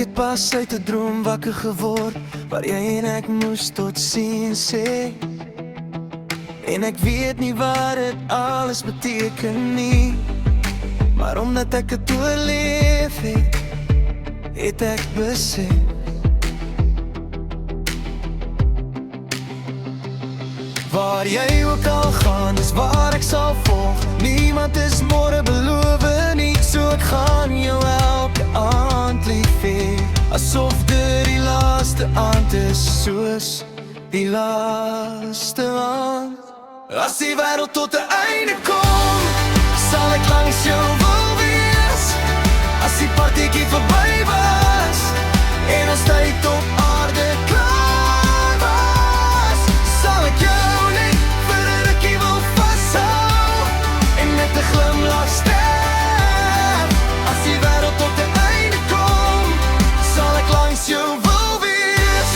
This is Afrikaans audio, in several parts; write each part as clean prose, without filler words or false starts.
het pas uit 'n droom wakker geword, waar jy en ek moes tot ziens sê. En ek weet nie wat dit alles beteken nie, maar omdat ek het oorleef het, het ek besef. Waar jy ook al gaan, is waar ek sal volg. Niemand is môre beloof nie, so ek gaan jou elke aand lief hê, asof dit die laaste aand is, soos die laaste aand. As die wêreld tot 'n einde kom, sal ek langs jou wil wees. As die partytjie verby was en ons tyd op aarde klaar was, sal ek jou net vir 'n rukkie wil vashou en met 'n glimlach sterf. As die wêreld tot 'n einde kom, sal ek langs jou wil wees.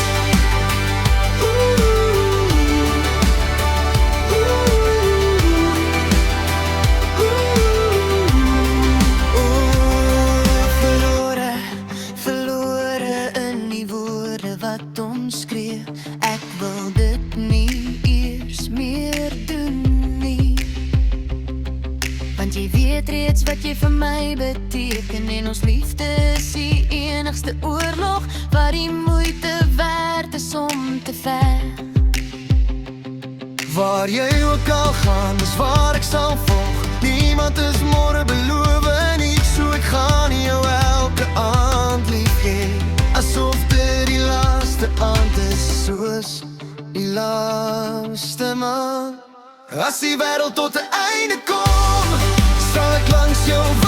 Verlore in die woorde wat ons skree. Ek wil dit nie eers meer doen nie, want jy weet reeds wat jy vir my beteken, en ons liefde is die enigste oorlog wat die moeite werd is om te veg. Waar jy ook al gaan, is waar ek sal volg. Niemand is môre beloof nie, so ek gaan jou elke aand lief hê, asof dit die laaste aand is, soos die laaste maand. As die wêreld tot 'n einde kom, sal ek langs jou